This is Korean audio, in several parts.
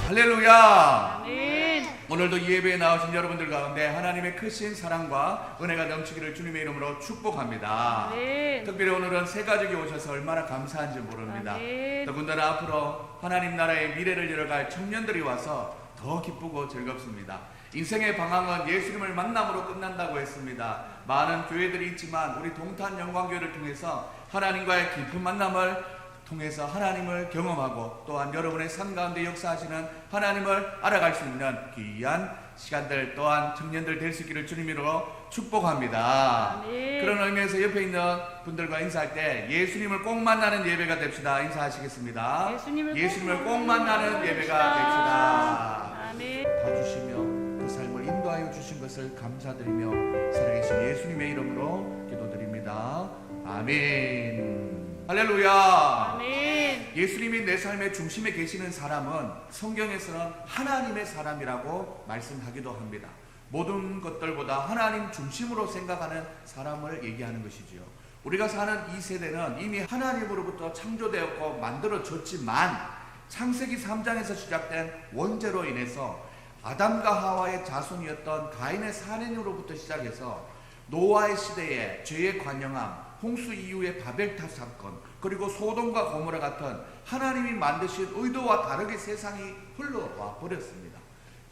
할렐루야. 아멘. 오늘도 이 예배에 나오신 여러분들 가운데 하나님의 크신 사랑과 은혜가 넘치기를 주님의 이름으로 축복합니다. 아멘. 특별히 오늘은 새 가족이 오셔서 얼마나 감사한지 모릅니다. 아멘. 더군다나 앞으로 하나님 나라의 미래를 열어갈 청년들이 와서 더 기쁘고 즐겁습니다. 인생의 방황은 예수님을 만남으로 끝난다고 했습니다. 많은 교회들이 있지만 우리 동탄 영광교회를 통해서 하나님과의 깊은 만남을 통해서 하나님을 경험하고 또한 여러분의 삶 가운데 역사하시는 하나님을 알아갈 수 있는 귀한 시간들 또한 청년들 될 수 있기를 주님으로 축복합니다. 아멘. 그런 의미에서 옆에 있는 분들과 인사할 때 예수님을 꼭 만나는 예배가 됩시다. 인사하시겠습니다. 예수님을 꼭 만나는 예배가 됩시다. 아멘. 봐주시며 그 삶을 인도하여 주신 것을 감사드리며 살아계신 예수님의 이름으로 기도드립니다. 아멘. 할렐루야. 아멘. 예수님이 내 삶의 중심에 계시는 사람은 성경에서는 하나님의 사람이라고 말씀하기도 합니다. 모든 것들보다 하나님 중심으로 생각하는 사람을 얘기하는 것이지요. 우리가 사는 이 세대는 이미 하나님으로부터 창조되었고 만들어졌지만 창세기 3장에서 시작된 원죄로 인해서 아담과 하와의 자손이었던 가인의 살인으로부터 시작해서 노아의 시대에 죄의 관영함, 홍수 이후의 바벨탑 사건, 그리고 소돔과 고모라 같은 하나님이 만드신 의도와 다르게 세상이 흘러와 버렸습니다.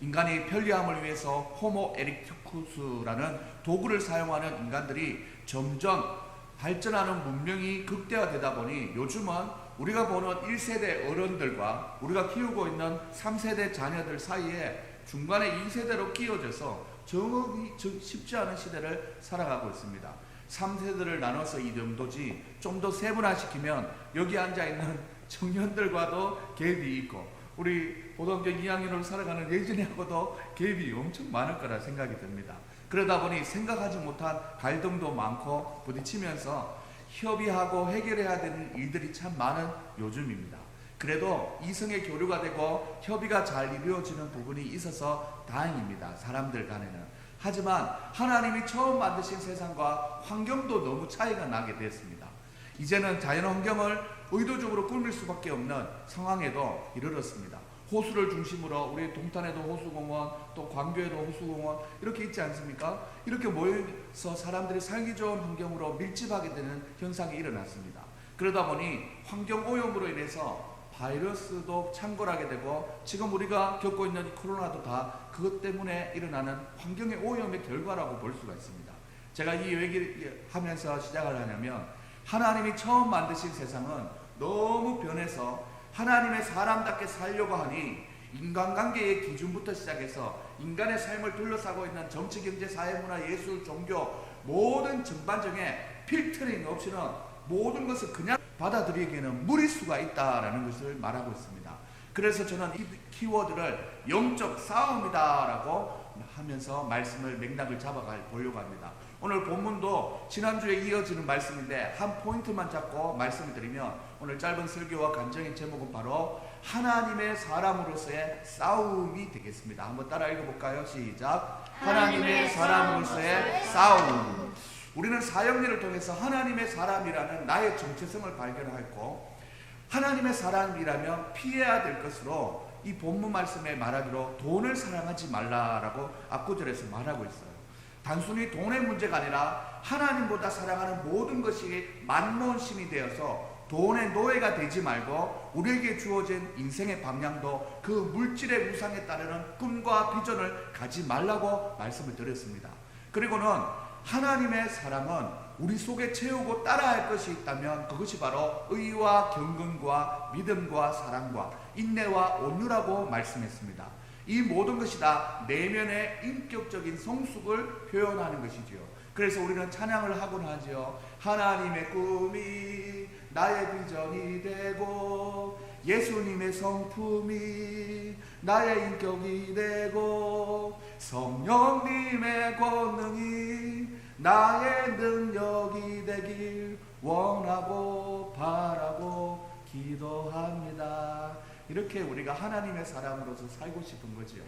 인간이 편리함을 위해서 호모 에릭투쿠스라는 도구를 사용하는 인간들이 점점 발전하는 문명이 극대화되다 보니 요즘은 우리가 보는 1세대 어른들과 우리가 키우고 있는 3세대 자녀들 사이에 중간에 2세대로 끼어져서 정업이 쉽지 않은 시대를 살아가고 있습니다. 3세대를 나눠서 이 정도지 좀 더 세분화시키면 여기 앉아있는 청년들과도 갭이 있고 우리 고등학교 2학년으로 살아가는 예진이하고도 갭이 엄청 많을 거라 생각이 듭니다. 그러다 보니 생각하지 못한 갈등도 많고 부딪히면서 협의하고 해결해야 되는 일들이 참 많은 요즘입니다. 그래도 이성의 교류가 되고 협의가 잘 이루어지는 부분이 있어서 다행입니다. 사람들 간에는. 하지만 하나님이 처음 만드신 세상과 환경도 너무 차이가 나게 됐습니다. 이제는 자연환경을 의도적으로 꾸밀 수밖에 없는 상황에도 이르렀습니다. 호수를 중심으로 우리 동탄에도 호수공원, 또 광교에도 호수공원 이렇게 있지 않습니까? 이렇게 모여서 사람들이 살기 좋은 환경으로 밀집하게 되는 현상이 일어났습니다. 그러다 보니 환경오염으로 인해서 바이러스도 창궐하게 되고 지금 우리가 겪고 있는 코로나도 다 그것 때문에 일어나는 환경의 오염의 결과라고 볼 수가 있습니다. 제가 이 얘기를 하면서 시작을 하냐면 하나님이 처음 만드신 세상은 너무 변해서 하나님의 사람답게 살려고 하니 인간관계의 기준부터 시작해서 인간의 삶을 둘러싸고 있는 정치, 경제, 사회, 문화, 예술, 종교 모든 전반적에 필터링 없이는 모든 것을 그냥 받아들이기에는 무리수가 있다라는 것을 말하고 있습니다. 그래서 저는 이 키워드를 영적 싸움이다라고 하면서 말씀을 맥락을 잡아가 보려고 합니다. 오늘 본문도 지난주에 이어지는 말씀인데 한 포인트만 잡고 말씀을 드리면 오늘 짧은 설교와 간증의 제목은 바로 하나님의 사람으로서의 싸움이 되겠습니다. 한번 따라 읽어볼까요? 시작. 하나님의 사람으로서의 싸움. 우리는 사형리를 통해서 하나님의 사람이라는 나의 정체성을 발견하였고 하나님의 사람이라면 피해야 될 것으로 이 본문 말씀에 말하기로 돈을 사랑하지 말라라고 앞구절에서 말하고 있어요. 단순히 돈의 문제가 아니라 하나님보다 사랑하는 모든 것이 만몬신이 되어서 돈의 노예가 되지 말고 우리에게 주어진 인생의 방향도 그 물질의 우상에 따르는 꿈과 비전을 가지 말라고 말씀을 드렸습니다. 그리고는 하나님의 사랑은 우리 속에 채우고 따라할 것이 있다면 그것이 바로 의와 경건과 믿음과 사랑과 인내와 온유라고 말씀했습니다. 이 모든 것이 다 내면의 인격적인 성숙을 표현하는 것이지요. 그래서 우리는 찬양을 하곤 하지요. 하나님의 꿈이 나의 비전이 되고 예수님의 성품이 나의 인격이 되고 성령님의 권능이 나의 능력이 되길 원하고 바라고 기도합니다. 이렇게 우리가 하나님의 사람으로서 살고 싶은 거지요.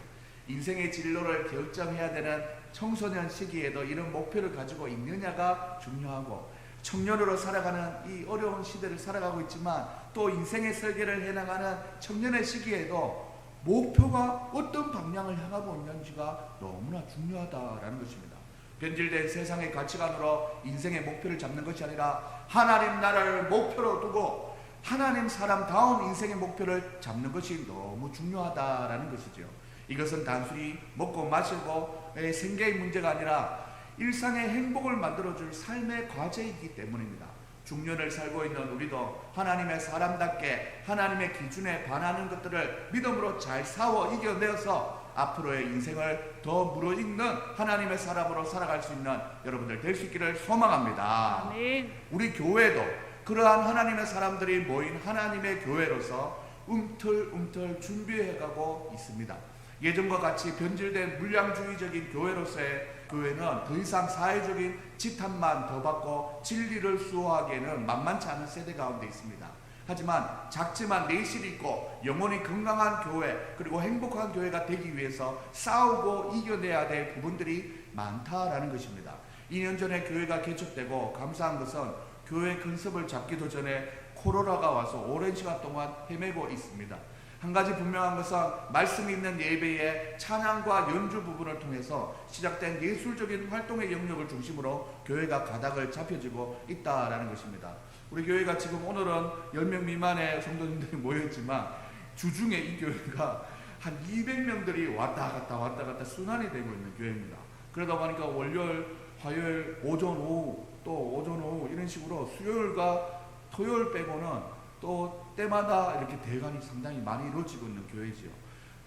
인생의 진로를 결정해야 되는 청소년 시기에도 이런 목표를 가지고 있느냐가 중요하고 청년으로 살아가는 이 어려운 시대를 살아가고 있지만 또 인생의 설계를 해나가는 청년의 시기에도 목표가 어떤 방향을 향하고 있는지가 너무나 중요하다라는 것입니다. 변질된 세상의 가치관으로 인생의 목표를 잡는 것이 아니라 하나님 나라를 목표로 두고 하나님 사람다운 인생의 목표를 잡는 것이 너무 중요하다라는 것이죠. 이것은 단순히 먹고 마시고 생계의 문제가 아니라 일상의 행복을 만들어줄 삶의 과제이기 때문입니다. 중년을 살고 있는 우리도 하나님의 사람답게 하나님의 기준에 반하는 것들을 믿음으로 잘 싸워 이겨내어서 앞으로의 인생을 더 무르익는 하나님의 사람으로 살아갈 수 있는 여러분들 될 수 있기를 소망합니다. 아멘. 우리 교회도 그러한 하나님의 사람들이 모인 하나님의 교회로서 움틀움틀 준비해가고 있습니다. 예전과 같이 변질된 물량주의적인 교회로서의 교회는 더 이상 사회적인 지탄만 더 받고 진리를 수호하기에는 만만치 않은 세대 가운데 있습니다. 하지만 작지만 내실이 있고 영혼이 건강한 교회 그리고 행복한 교회가 되기 위해서 싸우고 이겨내야 될 부분들이 많다라는 것입니다. 2년 전에 교회가 개척되고 감사한 것은 교회 컨셉을 잡기도 전에 코로나가 와서 오랜 시간 동안 헤매고 있습니다. 한 가지 분명한 것은 말씀이 있는 예배의 찬양과 연주 부분을 통해서 시작된 예술적인 활동의 영역을 중심으로 교회가 가닥을 잡혀지고 있다라는 것입니다. 우리 교회가 지금 오늘은 10명 미만의 성도님들이 모였지만 주중에 이 교회가 한 200명들이 왔다 갔다 순환이 되고 있는 교회입니다. 그러다 보니까 월요일, 화요일, 오전, 오후 또 오전, 오후 이런 식으로 수요일과 토요일 빼고는 또 때마다 이렇게 대관이 상당히 많이 이루어지고 있는 교회지요.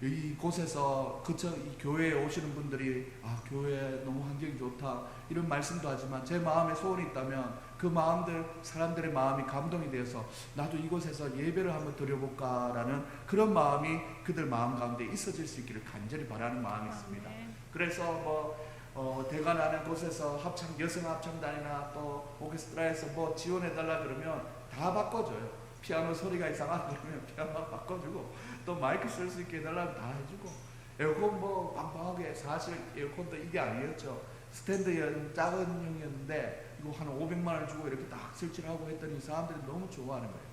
이곳에서 이 교회에 오시는 분들이 교회 너무 환경이 좋다 이런 말씀도 하지만 제 마음에 소원이 있다면 그 마음들 사람들의 마음이 감동이 되어서 나도 이곳에서 예배를 한번 드려볼까라는 그런 마음이 그들 마음 가운데 있어질 수 있기를 간절히 바라는 마음이 있습니다. 그래서 대관하는 곳에서 여성 합창단이나 또 오케스트라에서 지원해달라 그러면 다 바꿔줘요. 피아노 소리가 이상하다 그러면 피아노 바꿔주고 또 마이크 쓸 수 있게 해달라면 다 해주고 에어컨 빵빵하게 사실 에어컨도 이게 아니었죠. 스탠드 작은 형이었는데 이거 한 500만 원 주고 이렇게 딱 설치를 하고 했더니 사람들이 너무 좋아하는 거예요.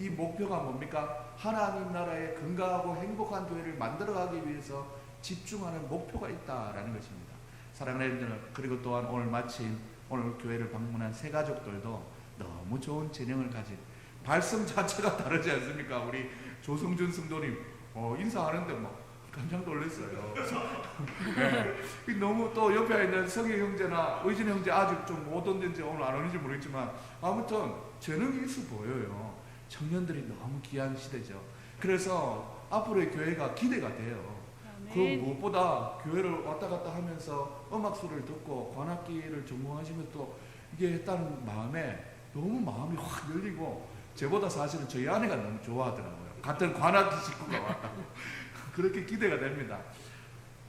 이 목표가 뭡니까? 하나님 나라의 건강하고 행복한 교회를 만들어가기 위해서 집중하는 목표가 있다라는 것입니다. 사랑하는 여러분들, 그리고 또한 오늘 교회를 방문한 새 가족들도 너무 좋은 재능을 가진 발성 자체가 다르지 않습니까? 우리 조성준 성도님 인사하는데 깜짝 놀랐어요. 네. 너무 또 옆에 있는 성희 형제나 의진 형제 아직 좀 못 온는지 오늘 안 오는지 모르겠지만 아무튼 재능이 있어 보여요. 청년들이 너무 귀한 시대죠. 그래서 앞으로의 교회가 기대가 돼요. 그 무엇보다 교회를 왔다 갔다 하면서 음악 소리를 듣고 관악기를 전공하시면 또 이게 했다는 마음에 너무 마음이 확 열리고 저보다 사실은 저희 아내가 너무 좋아하더라고요. 같은 관악기 식구가 왔다고. 그렇게 기대가 됩니다.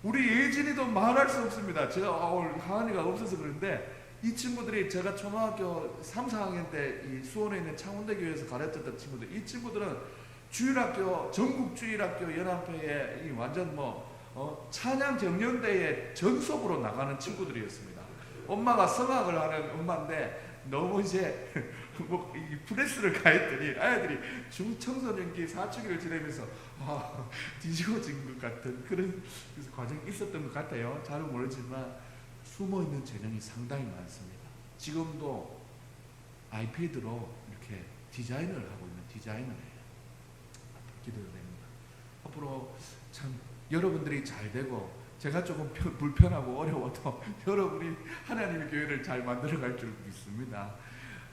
우리 예진이도 말할 수 없습니다. 제가 오늘 하은이가 없어서 그런데 이 친구들이 제가 초등학교 3, 4학년 때 이 수원에 있는 창원대교에서 가르쳤던 친구들, 이 친구들은 주일학교, 전국 주일학교 연합회에 완전 찬양 경연대회 전속으로 나가는 친구들이었습니다. 엄마가 성악을 하는 엄마인데 너무 이제 이 프레스를 가했더니 아이들이 중청소년기 사춘기를 지내면서 뒤집어진 것 같은 그런 과정이 있었던 것 같아요. 잘은 모르지만 숨어있는 재능이 상당히 많습니다. 지금도 아이패드로 이렇게 디자인을 하고 있는 디자이너예요. 기대가 됩니다. 앞으로 참 여러분들이 잘 되고 제가 조금 불편하고 어려워도 여러분이 하나님의 교회를 잘 만들어갈 줄 믿습니다.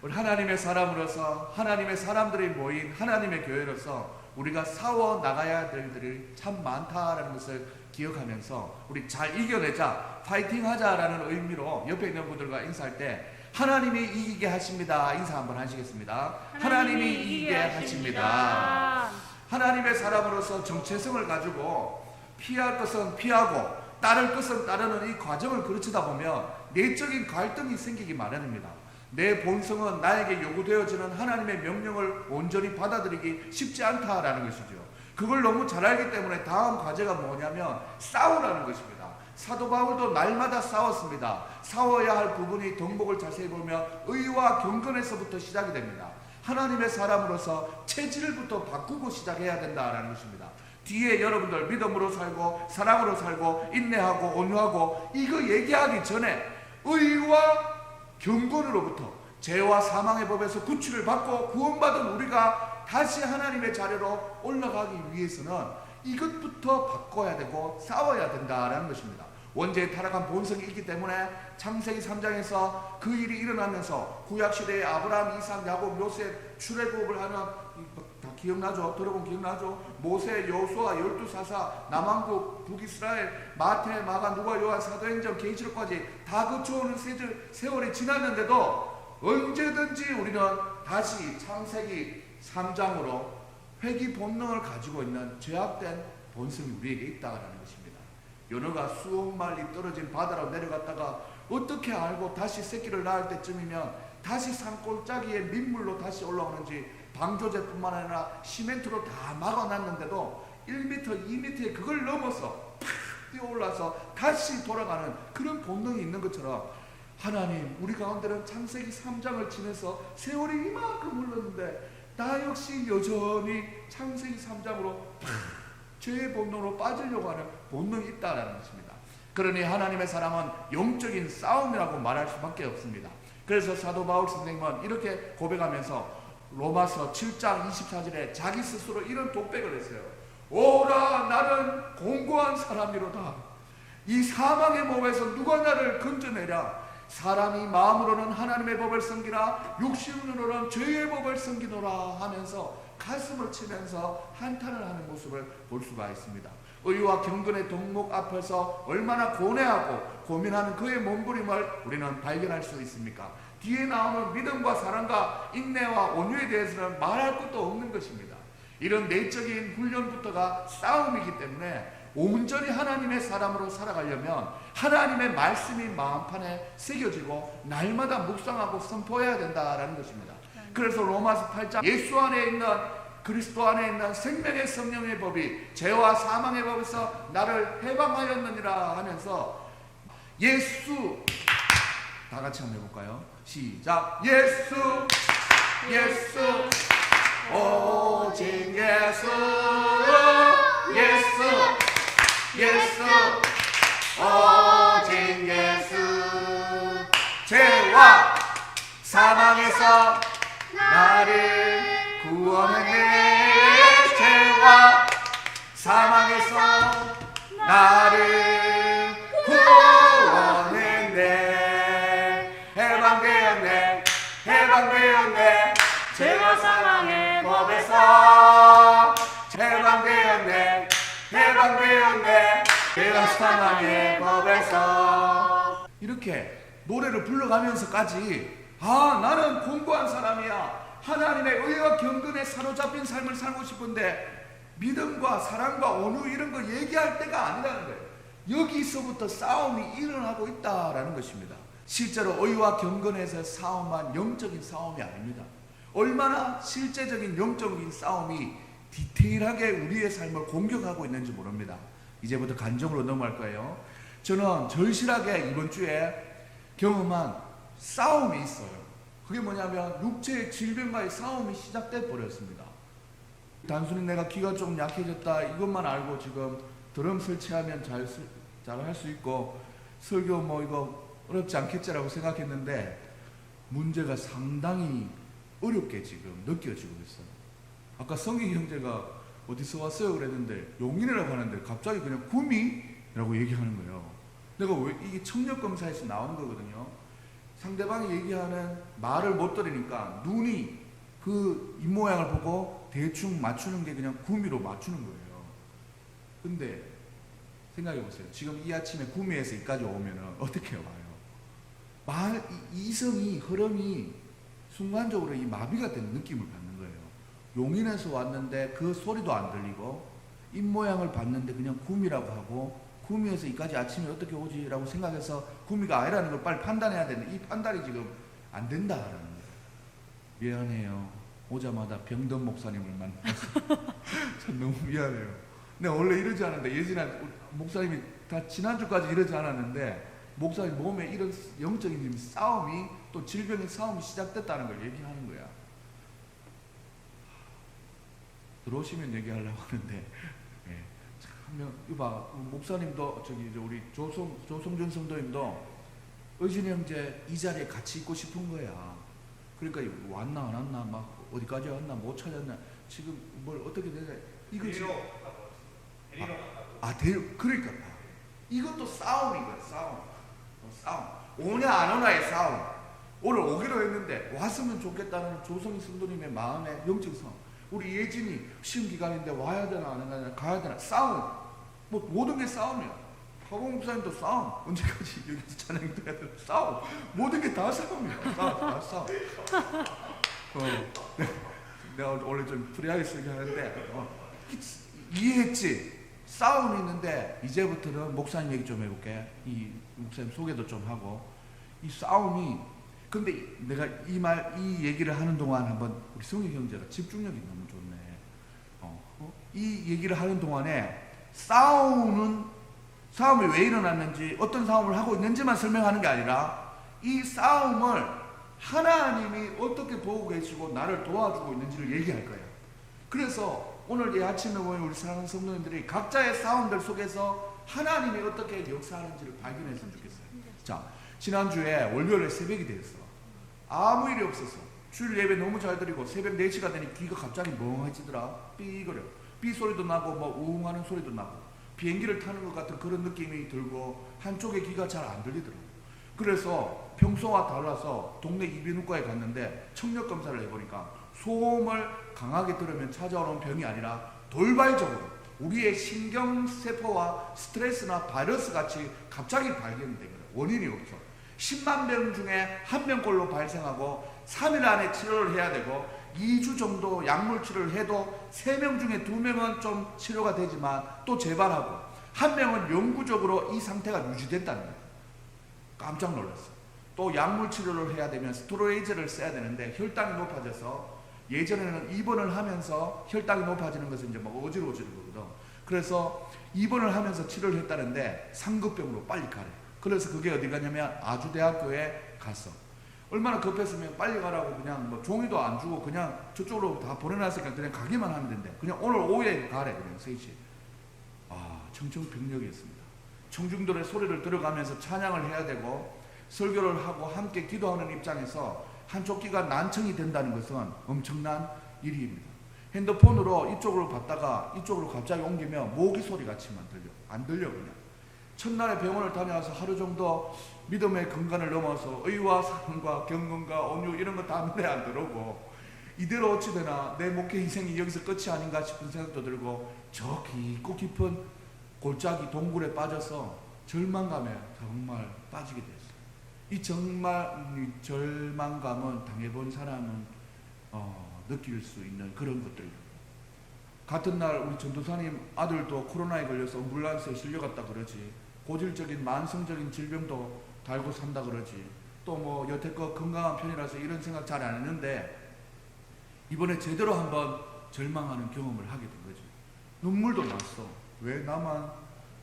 우리 하나님의 사람으로서 하나님의 사람들이 모인 하나님의 교회로서 우리가 싸워 나가야 될 일들이 참 많다라는 것을 기억하면서 우리 잘 이겨내자, 파이팅 하자라는 의미로 옆에 있는 분들과 인사할 때 하나님이 이기게 하십니다. 인사 한번 하시겠습니다. 하나님이 이기게 하십니다. 하나님의 사람으로서 정체성을 가지고 피할 것은 피하고 따를 것은 따르는 이 과정을 거치다 보면 내적인 갈등이 생기기 마련입니다. 내 본성은 나에게 요구되어지는 하나님의 명령을 온전히 받아들이기 쉽지 않다라는 것이죠. 그걸 너무 잘 알기 때문에 다음 과제가 뭐냐면 싸우라는 것입니다. 사도 바울도 날마다 싸웠습니다. 싸워야 할 부분이 덕목을 자세히 보면 의와 경건에서부터 시작이 됩니다. 하나님의 사람으로서 체질부터 바꾸고 시작해야 된다라는 것입니다. 뒤에 여러분들 믿음으로 살고 사랑으로 살고 인내하고 온유하고 이거 얘기하기 전에 의와 경건으로부터 죄와 사망의 법에서 구출을 받고 구원받은 우리가 다시 하나님의 자리로 올라가기 위해서는 이것부터 바꿔야 되고 싸워야 된다라는 것입니다. 원죄에 타락한 본성이 있기 때문에 창세기 3장에서 그 일이 일어나면서 구약시대에 아브라함, 이삭, 야곱, 요셉 출애굽을 하는 다 기억나죠? 들어본 기억나죠? 모세, 여호수아, 12사사, 남왕국, 북이스라엘, 마태, 마가, 누가, 요한, 사도행전, 계시록까지 다 거쳐오는 세월이 지났는데도 언제든지 우리는 다시 창세기 3장으로 회귀 본능을 가지고 있는 죄악된 본성이 우리에게 있다는 것입니다. 연어가 수억 마일이 떨어진 바다로 내려갔다가 어떻게 알고 다시 새끼를 낳을 때쯤이면 다시 산골짜기에 민물로 다시 올라오는지 방조제뿐만 아니라 시멘트로 다 막아놨는데도 1m, 2m에 그걸 넘어서 팍 뛰어올라서 다시 돌아가는 그런 본능이 있는 것처럼 하나님 우리 가운데는 창세기 3장을 지내서 세월이 이만큼 흘렀는데 나 역시 여전히 창세기 3장으로 죄의 본능으로 빠지려고 하는 본능이 있다는 것입니다. 그러니 하나님의 사랑은 영적인 싸움이라고 말할 수밖에 없습니다. 그래서 사도 바울 선생님은 이렇게 고백하면서 로마서 7장 24절에 자기 스스로 이런 독백을 했어요. 오라 나는 공고한 사람이로다. 이 사망의 몸에서 누가 나를 건져내랴. 사람이 마음으로는 하나님의 법을 섬기나 육신으로는 죄의 법을 섬기노라 하면서 가슴을 치면서 한탄을 하는 모습을 볼 수가 있습니다. 의와 경건의 덕목 앞에서 얼마나 고뇌하고 고민하는 그의 몸부림을 우리는 발견할 수 있습니까? 뒤에 나오는 믿음과 사랑과 인내와 온유에 대해서는 말할 것도 없는 것입니다. 이런 내적인 훈련부터가 싸움이기 때문에 온전히 하나님의 사람으로 살아가려면 하나님의 말씀이 마음판에 새겨지고 날마다 묵상하고 선포해야 된다라는 것입니다. 그래서 로마서 8장 예수 안에 있는 그리스도 안에 있는 생명의 성령의 법이 죄와 사망의 법에서 나를 해방하였느니라 하면서 예수 다 같이 한번 해볼까요? 시작. 예수 예수 오직 예수 예수 예수 오직 예수 죄와 사망에서 나를 구원했네. 죄와 사망에서 나를 구원했네. 해방되었네. 해방되었네. 죄와 사망의 법에서 해방되었네. 해방되었네. 죄와 사망의 법에서 이렇게 노래를 불러가면서까지 나는 공고한 사람이야. 하나님의 의와 경건에 사로잡힌 삶을 살고 싶은데 믿음과 사랑과 온유 이런 거 얘기할 때가 아니라는 거예요. 여기서부터 싸움이 일어나고 있다라는 것입니다. 실제로 의와 경건에서 싸움만 영적인 싸움이 아닙니다. 얼마나 실제적인 영적인 싸움이 디테일하게 우리의 삶을 공격하고 있는지 모릅니다. 이제부터 간증으로 넘어갈 거예요. 저는 절실하게 이번 주에 경험한 싸움이 있어요. 그게 뭐냐면 육체의 질병과의 싸움이 시작돼 버렸습니다. 단순히 내가 귀가 좀 약해졌다 이것만 알고 지금 드럼 설치하면 잘 할 수 있고 설교 뭐 이거 어렵지 않겠지라고 생각했는데 문제가 상당히 어렵게 지금 느껴지고 있어요. 아까 성희 형제가 어디서 왔어요 그랬는데 용인이라고 하는데 갑자기 그냥 구미라고 얘기하는 거예요. 내가 왜 이게 청력검사에서 나오는 거거든요. 상대방이 얘기하는 말을 못 들으니까 눈이 그 입모양을 보고 대충 맞추는 게 그냥 구미로 맞추는 거예요. 근데 생각해 보세요. 지금 이 아침에 구미에서 여기까지 오면 어떻게 와요? 이성이 흐름이 순간적으로 이 마비가 되는 느낌을 받는 거예요. 용인에서 왔는데 그 소리도 안 들리고 입모양을 봤는데 그냥 구미라고 하고 구미에서 이까지 아침에 어떻게 오지? 라고 생각해서 구미가 아니라는 걸 빨리 판단해야 되는데 이 판단이 지금 안 된다라는 거예요. 미안해요. 오자마자 병든 목사님을 만나서 참 너무 미안해요. 내가 원래 이러지 않았는데 예전에 목사님이 다 지난주까지 이러지 않았는데 목사님 몸에 이런 영적인 싸움이 또 질병의 싸움이 시작됐다는 걸 얘기하는 거야. 들어오시면 얘기하려고 하는데 한명 이봐, 목사님도 저기 이제 우리 조성준 성도님도 의진이 형제 이 자리에 같이 있고 싶은 거야. 그러니까 왔나 안 왔나 막 어디까지 왔나 못 찾았나 지금 뭘 어떻게 되냐 이거 지금 그러니까 이것도 싸움인 거야. 싸움 오냐 안 오냐의 싸움. 오늘 오기로 했는데 왔으면 좋겠다는 조성희 성도님의 마음의 영적 싸움. 우리 예진이 시험 기간인데 와야 되나 안 와야 되나 가야 되나 싸움. 뭐 모든 게 싸움이야. 박원 목사님도 싸움. 언제까지 여기서 찬양도 해야 되나 싸움. 모든 게 다 싸움이야. 다 싸움. 내가 원래 좀 프리하게 쓰게 하는데 이해했지? 싸움이 있는데 이제부터는 목사님 얘기 좀 해볼게. 이 목사님 소개도 좀 하고 이 싸움이 근데 내가 이 얘기를 하는 동안 한번 우리 성희 형제가 집중력이 너무 좋네. 이 얘기를 하는 동안에 싸움이 왜 일어났는지 어떤 싸움을 하고 있는지만 설명하는 게 아니라 이 싸움을 하나님이 어떻게 보고 계시고 나를 도와주고 있는지를 얘기할 거예요. 그래서 오늘 이 아침에 모인 우리 사랑하는 성도님들이 각자의 싸움들 속에서 하나님이 어떻게 역사하는지를 발견했으면 좋겠어요. 자, 지난주에 월요일에 새벽이 되었어. 아무 일이 없었어. 주일 예배 너무 잘 드리고 새벽 4시가 되니 귀가 갑자기 멍해지더라. 삐거려. 삐 소리도 나고 뭐 우웅하는 소리도 나고 비행기를 타는 것 같은 그런 느낌이 들고 한쪽에 귀가 잘 안 들리더라고. 그래서 평소와 달라서 동네 이비인후과에 갔는데 청력 검사를 해보니까 소음을 강하게 들으면 찾아오는 병이 아니라 돌발적으로 우리의 신경세포와 스트레스나 바이러스 같이 갑자기 발견된 거예요. 원인이 없어. 10만 명 중에 1명꼴로 발생하고 3일 안에 치료를 해야 되고 2주 정도 약물 치료를 해도 3명 중에 2명은 좀 치료가 되지만 또 재발하고 1명은 영구적으로 이 상태가 유지됐다는 거예요. 깜짝 놀랐어. 또 약물 치료를 해야 되면 스테로이드를 써야 되는데 혈당이 높아져서 예전에는 입원을 하면서 혈당이 높아지는 것은 이제 뭐 어지러워지는 거거든. 그래서 입원을 하면서 치료를 했다는데 상급병으로 빨리 가래. 그래서 그게 어디 가냐면 아주대학교에 갔어. 얼마나 급했으면 빨리 가라고 그냥 뭐 종이도 안 주고 그냥 저쪽으로 다 보내놨으니까 그냥 가기만 하면 된대. 그냥 오늘 오후에 가래. 그냥 3시. 청정병력이었습니다. 청중들의 소리를 들어가면서 찬양을 해야 되고 설교를 하고 함께 기도하는 입장에서 한쪽귀가 난청이 된다는 것은 엄청난 일입니다. 핸드폰으로 이쪽으로 봤다가 이쪽으로 갑자기 옮기면 모기 소리 같이만 들려. 안 들려 그냥. 첫날에 병원을 다녀와서 하루 정도 믿음의 근간을 넘어서 의와 사랑과 경건과 온유 이런 거 다 눈에 안 들어오고 이대로 어찌 되나 내 목회 인생이 여기서 끝이 아닌가 싶은 생각도 들고 저 깊고 깊은 골짜기 동굴에 빠져서 절망감에 정말 빠지게 됐어요. 이 절망감은 당해본 사람은 느낄 수 있는 그런 것들이에요. 같은 날 우리 전도사님 아들도 코로나에 걸려서 앰뷸런스에 실려갔다 그러지. 고질적인 만성적인 질병도 달고 산다 그러지. 또 뭐 여태껏 건강한 편이라서 이런 생각 잘 안 했는데 이번에 제대로 한번 절망하는 경험을 하게 된 거지. 눈물도 났어. 왜 나만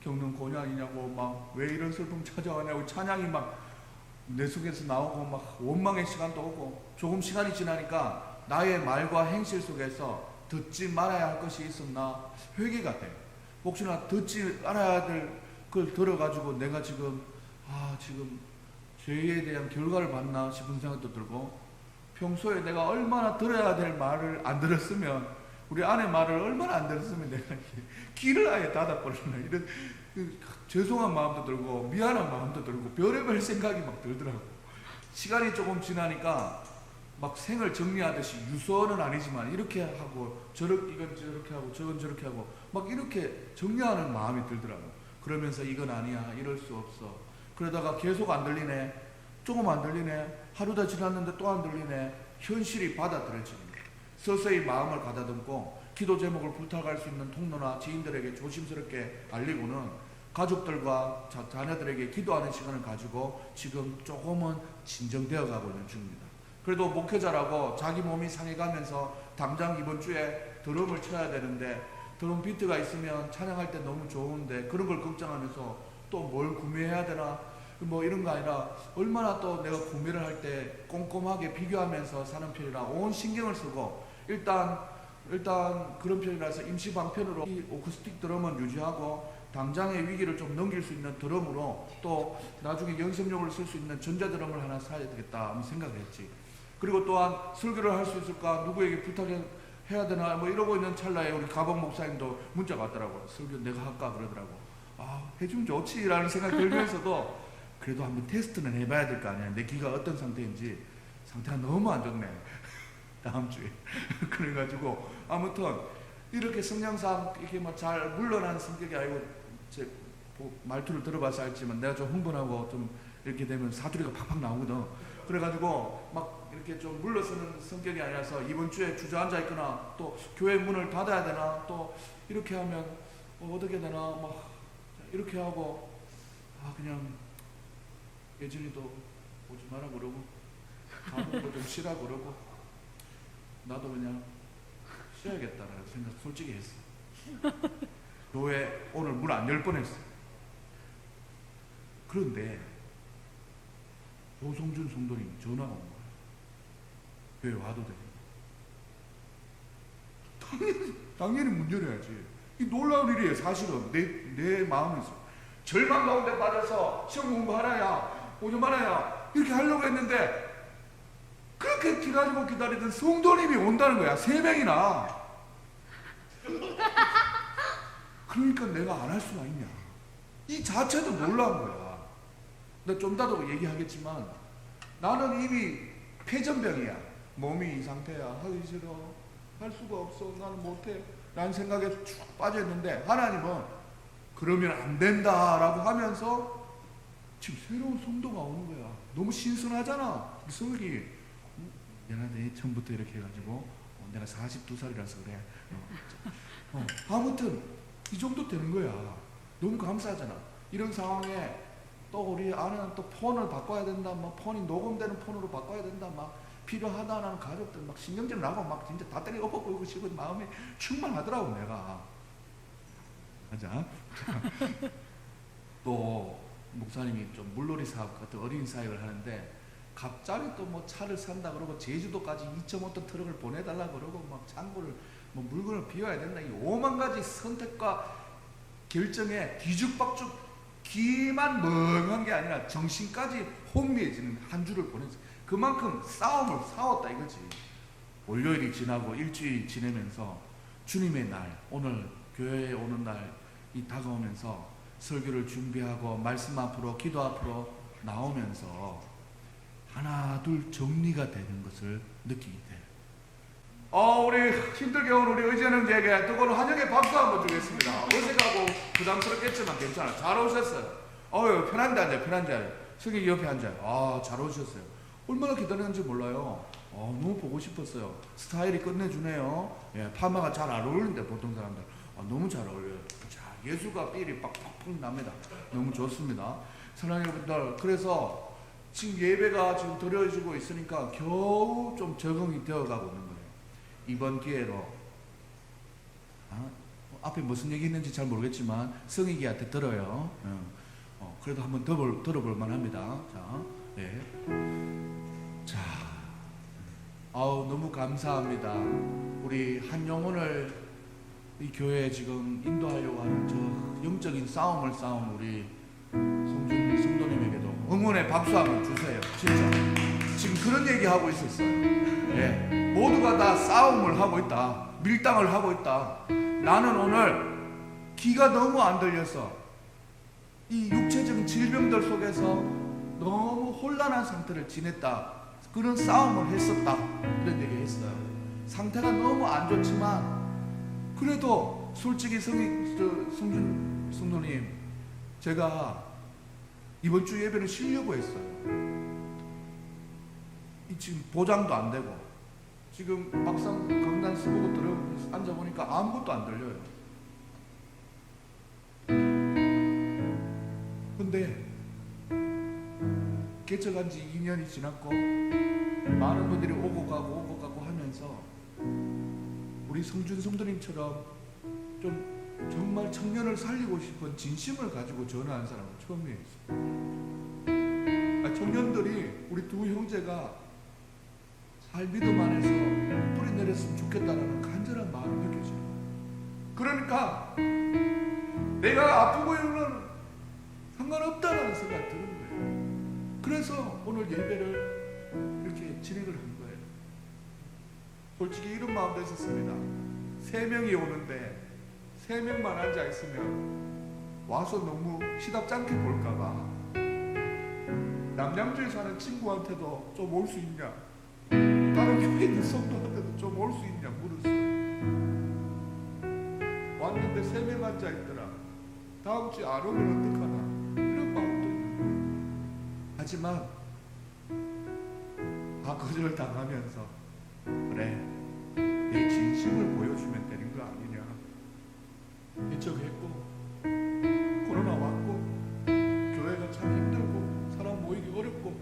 겪는 고난이냐고 막 왜 이런 슬픔 찾아오냐고 찬양이 막 내 속에서 나오고 막 원망의 시간도 오고 조금 시간이 지나니까 나의 말과 행실 속에서 듣지 말아야 할 것이 있었나 회개가 돼. 혹시나 듣지 말아야 될 걸 들어가지고 내가 지금 죄에 대한 결과를 받나 싶은 생각도 들고 평소에 내가 얼마나 들어야 될 말을 안 들었으면 우리 아내 말을 얼마나 안 들었으면 내가 귀를 아예 닫아버리나 이런 죄송한 마음도 들고 미안한 마음도 들고 별의별 생각이 막 들더라고. 시간이 조금 지나니까 막 생을 정리하듯이 유서는 아니지만 이렇게 하고 이건 저렇게 하고 저건 저렇게 하고 막 이렇게 정리하는 마음이 들더라고. 그러면서 이건 아니야 이럴 수 없어. 그러다가 계속 안 들리네. 조금 안 들리네. 하루 더 지났는데 또 안 들리네. 현실이 받아들여지는 거야. 서서히 마음을 가다듬고 기도 제목을 부탁할 수 있는 통로나 지인들에게 조심스럽게 알리고는 가족들과 자녀들에게 기도하는 시간을 가지고 지금 조금은 진정되어 가고 있는 중입니다. 그래도 목회자라고 자기 몸이 상해가면서 당장 이번 주에 드럼을 쳐야 되는데 드럼 비트가 있으면 찬양할 때 너무 좋은데 그런 걸 걱정하면서 또 뭘 구매해야 되나 뭐 이런 거 아니라 얼마나 또 내가 구매를 할 때 꼼꼼하게 비교하면서 사는 편이라 온 신경을 쓰고 일단 일단 그런 편이라서 임시 방편으로 이 어쿠스틱 드럼은 유지하고 당장의 위기를 좀 넘길 수 있는 드럼으로 또 나중에 연습용으로 쓸 수 있는 전자드럼을 하나 사야 되겠다 하는 생각을 했지. 그리고 또한 설교를 할 수 있을까 누구에게 부탁해야 되나 뭐 이러고 있는 찰나에 우리 가방 목사님도 문자가 왔더라고. 설교 내가 할까 그러더라고. 아 해주면 좋지라는 생각 들면서도 그래도 한번 테스트는 해봐야 될 거 아니야. 내 귀가 어떤 상태인지. 상태가 너무 안 좋네 다음 주에. 그래가지고 아무튼 이렇게 성향상 이렇게 뭐 잘 물러난 성격이 아니고 제 말투를 들어봐서 알지만 내가 좀 흥분하고 좀 이렇게 되면 사투리가 팍팍 나오거든. 그래가지고 막 이렇게 좀 물러서는 성격이 아니라서 이번 주에 주저앉아 있거나 또 교회 문을 닫아야 되나 또 이렇게 하면 어떻게 되나 막 이렇게 하고 그냥 예진이도 오지 마라 그러고 가는 거 좀 쉬라 그러고 나도 그냥 쉬어야겠다라는 생각 솔직히 했어. 교회 오늘 문 안 열 뻔했어. 그런데 조성준 성도님 전화가 온 거야. 교회 와도 돼. 당연히 문 열어야지. 이 놀라운 일이에요. 사실은 내 마음에서 절망 가운데 빠져서 시험 공부하라야 오지 말아야 이렇게 하려고 했는데 그렇게 기다리던 성도님이 온다는 거야. 3명이나. 그러니까 내가 안 할 수가 있냐. 이 자체도 놀라운 거야. 나 좀 이따도 얘기하겠지만 나는 이미 폐전병이야. 몸이 이 상태야. 하기 싫어. 할 수가 없어. 나는 못해. 라는 생각에 쭉 빠져있는데 하나님은 그러면 안 된다라고 하면서 지금 새로운 성도가 오는 거야. 너무 신선하잖아. 성이 미안하네. 처음부터 이렇게 해가지고 내가 42살이라서 그래. 아무튼 이 정도 되는 거야. 너무 감사하잖아. 이런 상황에 또 우리 아내는 또 폰을 바꿔야 된다. 막 폰이 녹음되는 폰으로 바꿔야 된다. 막 필요하다는 가족들 막 신경질 나고 막 진짜 다 때려 엎어보고 싶은 마음이 충만하더라고 내가. 맞아. 또 목사님이 좀 물놀이 사업 같은 어린이 사역을 하는데 갑자기 또 뭐 차를 산다 그러고 제주도까지 2.5톤 트럭을 보내달라 그러고 막 창고를 뭐 물건을 비워야 된다. 이 5만 가지 선택과 결정에 뒤죽박죽 귀만 멍한 게 아니라 정신까지 혼미해지는 한 주를 보냈어. 그만큼 싸움을 싸웠다 이거지. 월요일이 지나고 일주일이 지내면서 주님의 날, 오늘 교회에 오는 날이 다가오면서 설교를 준비하고 말씀 앞으로 기도 앞으로 나오면서 하나 둘 정리가 되는 것을 느끼게 돼. 우리 힘들게 온 우리 의전형제에게 뜨거운 환영의 박수 한번 주겠습니다. 어색하고 부담스럽겠지만 괜찮아. 잘 오셨어요. 편한데 앉아요. 편한데 앉아요. 성경이 옆에 앉아요. 잘 오셨어요. 얼마나 기다렸는지 몰라요. 너무 보고 싶었어요. 스타일이 끝내주네요. 예, 파마가 잘 안 어울리는데 보통 사람들 너무 잘 어울려요. 자, 예수가 삘이 빡빡 납니다. 너무 좋습니다. 사랑하는 여러분들, 그래서 지금 예배가 지금 드려지고 있으니까 겨우 좀 적응이 되어가고 있는 거예요. 이번 기회로 앞에 무슨 얘기 했는지 잘 모르겠지만 성익이한테 들어요. 그래도 한번 들어볼 만합니다. 자, 네. 자, 너무 감사합니다. 우리 한 영혼을 이 교회에 지금 인도하려고 하는 저 영적인 싸움을 싸운 우리 성준 성도님에게도 응원의 박수 한번 주세요. 진짜 지금 그런 얘기 하고 있었어요. 예, 모두가 다 싸움을 하고 있다. 밀당을 하고 있다. 나는 오늘 귀가 너무 안 들려서 이 육체적인 질병들 속에서 너무 혼란한 상태를 지냈다. 그런 싸움을 했었다. 그런 얘기 했어요. 상태가 너무 안 좋지만 그래도 솔직히 성준 성도님, 제가 이번 주 예배는 쉬려고 했어요. 지금 보장도 안 되고 지금 막상 강단 서보고 앉아보니까 아무것도 안 들려요. 근데 개척한 지 2년이 지났고 많은 분들이 오고 가고 하면서 우리 성준 성도님처럼 좀 정말 청년을 살리고 싶은 진심을 가지고 전화한 사람은 처음이에요. 청년들이 우리 두 형제가 잘 믿음 안에서 뿌리 내렸으면 좋겠다는 간절한 마음이 느껴져요. 그러니까 내가 아프고 이러면 상관없다는 생각이 드는 거예요. 그래서 오늘 예배를 이렇게 진행을 한 거예요. 솔직히 이런 마음도 있었습니다. 3명이 오는데 3명만 앉아있으면 와서 너무 시답지 않게 볼까봐 남양주에 사는 친구한테도 좀 올 수 있냐, 다른 교회 있는 성도한테도 좀 올 수 있냐 물었어요. 왔는데 3명 앉아있더라. 다음 주에 안 오면 어떡하나 이런 마음도 있는 거예요. 하지만 거절 당하면서 그래, 내 진심을 보여주면 되는 거 아니냐. 인척했고 코로나 왔고 교회가 참 힘들고 사람 모이기 어렵고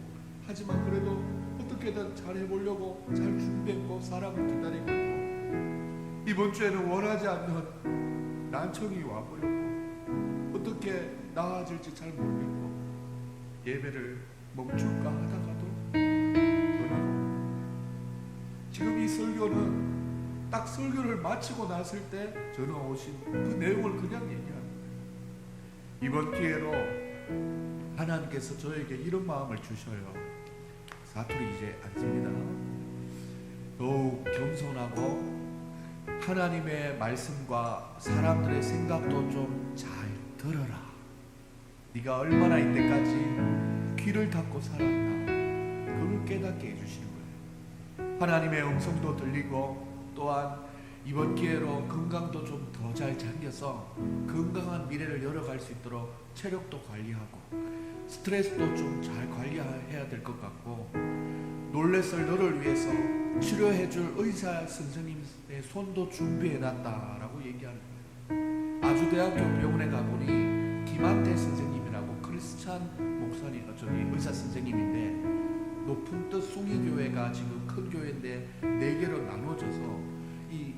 하지만 그래도 어떻게든 잘 해보려고 잘 준비했고 사람을 기다리고 있고 이번 주에는 원하지 않는 난청이 와버렸고 어떻게 나아질지 잘 모르겠고 예배를 멈출까 하다가도 지금 이 설교는 딱 설교를 마치고 났을 때 전화 오신 그 내용을 그냥 얘기하는 거예요. 이번 기회로 하나님께서 저에게 이런 마음을 주셔요. 사투리 이제 안 씁니다. 더욱 겸손하고 하나님의 말씀과 사람들의 생각도 좀 잘 들어라. 네가 얼마나 이때까지 귀를 닫고 살았나 그걸 깨닫게 해주시는 거예요. 하나님의 음성도 들리고 또한 이번 기회로 건강도 좀 더 잘 챙겨서 건강한 미래를 열어갈 수 있도록 체력도 관리하고 스트레스도 좀 잘 관리해야 될 것 같고 놀랬을 너를 위해서 치료해줄 의사 선생님의 손도 준비해놨다라고 얘기하는 거예요. 아주대학교 병원에 가보니 김한태 선생님이라고 크리스찬 목사님, 의사 선생님인데 높은 뜻 숭이교회가 지금 큰 교회인데 4개로 나눠져서 이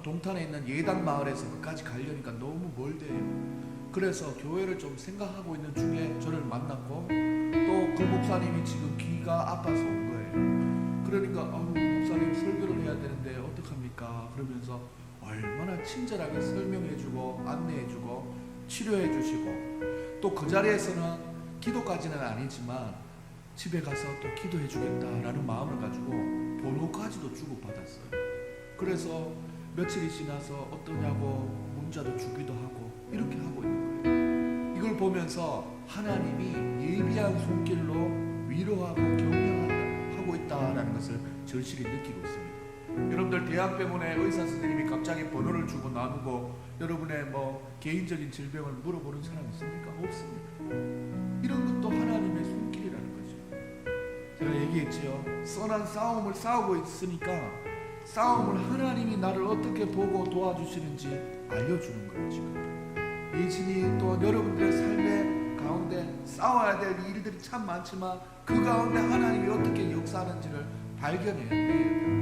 동탄에 있는 예당 마을에서 그까지 가려니까 너무 멀대요. 그래서 교회를 좀 생각하고 있는 중에 저를 만났고 또 그 목사님이 지금 귀가 아파서 온 거예요. 그러니까 목사님 설교를 해야 되는데 어떡합니까? 그러면서 얼마나 친절하게 설명해주고 안내해주고 치료해주시고 또 그 자리에서는 기도까지는 아니지만 집에 가서 또 기도해주겠다라는 마음을 가지고 번호까지도 주고받았어요. 그래서 며칠이 지나서 어떠냐고 문자도 주기도 하고 이렇게 하고 있는 거예요. 이걸 보면서 하나님이 예비한 손길로 위로하고 격려하고 있다라는 것을 절실히 느끼고 있습니다. 여러분들 대학병원에 의사 선생님이 갑자기 번호를 주고 나누고 여러분의 개인적인 질병을 물어보는 사람 있습니까? 없습니다. 이런 것도 하나님의 손길이라는 거죠. 제가 얘기했지요. 선한 싸움을 싸우고 있으니까 싸움을 하나님이 나를 어떻게 보고 도와주시는지 알려주는 거예요. 지금 예진이 또 여러분들의 삶의 가운데 싸워야 될 일들이 참 많지만 그 가운데 하나님이 어떻게 역사하는지를 발견해야 돼요.